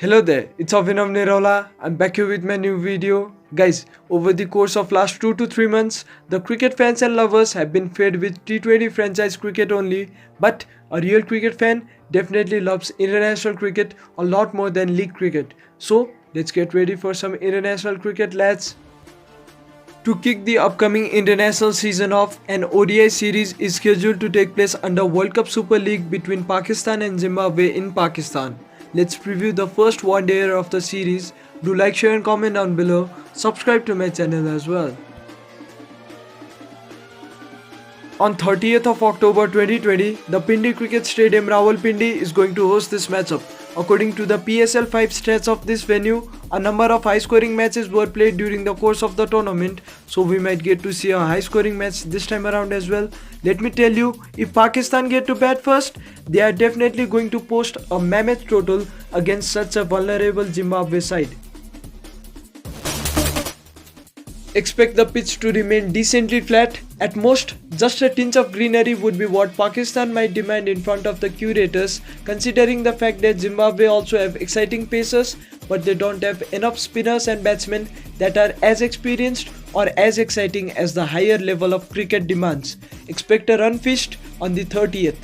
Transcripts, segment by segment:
Hello there, it's Avinav Nerola. I'm back here with my new video. Guys, over the course of last 2 to 3 months, the cricket fans and lovers have been fed with T20 franchise cricket only, but a real cricket fan definitely loves international cricket a lot more than league cricket. So, let's get ready for some international cricket, lads. To kick the upcoming international season off, an ODI series is scheduled to take place under World Cup Super League between Pakistan and Zimbabwe in Pakistan. Let's preview the first one-dayer of the series. Do like, share and comment down below. Subscribe to my channel as well. On 30th of October 2020, the Pindi Cricket Stadium Rawalpindi is going to host this matchup. According to the PSL 5 stats of this venue, a number of high-scoring matches were played during the course of the tournament, so we might get to see a high-scoring match this time around as well. Let me tell you, if Pakistan get to bat first, they are definitely going to post a mammoth total against such a vulnerable Zimbabwe side. Expect the pitch to remain decently flat. At most, just a tinge of greenery would be what Pakistan might demand in front of the curators, considering the fact that Zimbabwe also have exciting pacers, but they don't have enough spinners and batsmen that are as experienced or as exciting as the higher level of cricket demands. Expect a run feast on the 30th.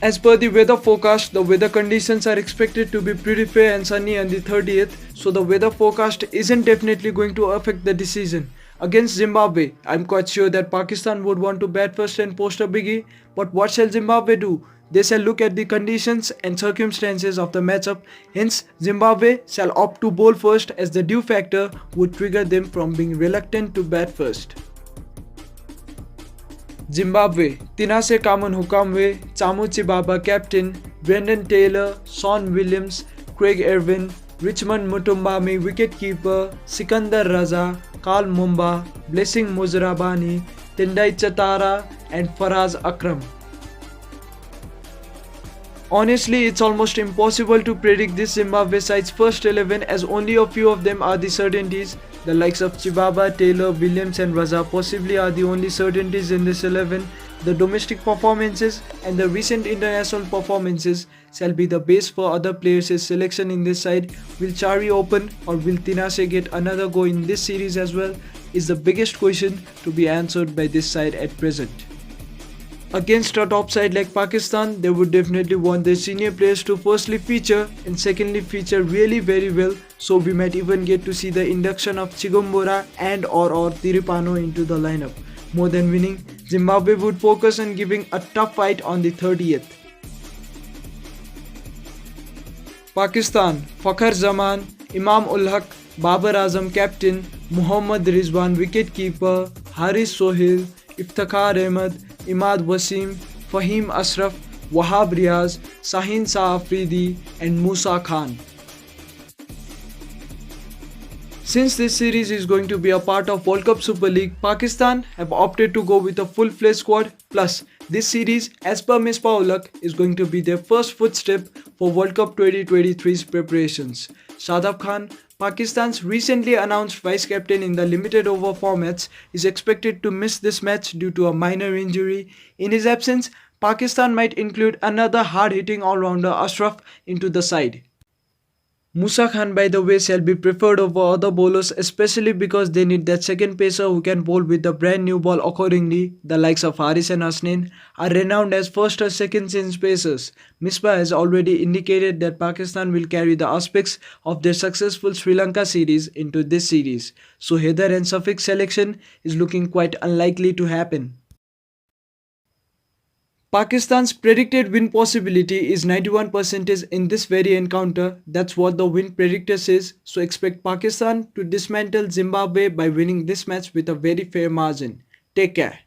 As per the weather forecast, the weather conditions are expected to be pretty fair and sunny on the 30th, so the weather forecast isn't definitely going to affect the decision. Against Zimbabwe, I'm quite sure that Pakistan would want to bat first and post a biggie, but what shall Zimbabwe do? They shall look at the conditions and circumstances of the matchup, hence Zimbabwe shall opt to bowl first as the dew factor would trigger them from being reluctant to bat first. Zimbabwe, Tinashe Kamun Hukamwe, Chamuchi Baba captain, Brendan Taylor, Sean Williams, Craig Erwin, Richmond Mutumbami wicketkeeper, Sikandar Raza, Karl Mumba, Blessing Muzrabani, Tendai Chatara and Faraz Akram. Honestly, it's almost impossible to predict this Zimbabwe side's first 11 as only a few of them are the certainties. The likes of Chibaba, Taylor, Williams and Raza possibly are the only certainties in this 11. The domestic performances and the recent international performances shall be the base for other players' selection in this side. Will Chari open or will Tinashe get another go in this series as well is the biggest question to be answered by this side at present. Against a top side like Pakistan, they would definitely want their senior players to firstly feature and secondly feature really very well, so we might even get to see the induction of Chigumbura and or Tiripano into the lineup. More than winning, Zimbabwe would focus on giving a tough fight on the 30th. Pakistan, Fakhar Zaman, Imam ul Haq, Babar Azam captain, Muhammad Rizwan wicketkeeper, Haris Sohail, Iftikhar Ahmed, Imad Wasim, Fahim Ashraf, Wahab Riaz, Sahin Shah Afridi and Musa Khan. Since this series is going to be a part of World Cup Super League, Pakistan have opted to go with a full-fledged squad. Plus, this series, as per Misbah ul Haq, is going to be their first footstep for World Cup 2023's preparations. Shadab Khan, Pakistan's recently announced vice-captain in the limited over formats, is expected to miss this match due to a minor injury. In his absence, Pakistan might include another hard-hitting all-rounder Ashraf into the side. Musa Khan, by the way, shall be preferred over other bowlers, especially because they need that second pacer who can bowl with the brand new ball accordingly. The likes of Haris and Hasnain are renowned as first or second change pacers. Misbah has already indicated that Pakistan will carry the aspects of their successful Sri Lanka series into this series, so Haider and Shafiq's selection is looking quite unlikely to happen. Pakistan's predicted win possibility is 91% in this very encounter. That's what the win predictor says. So expect Pakistan to dismantle Zimbabwe by winning this match with a very fair margin. Take care.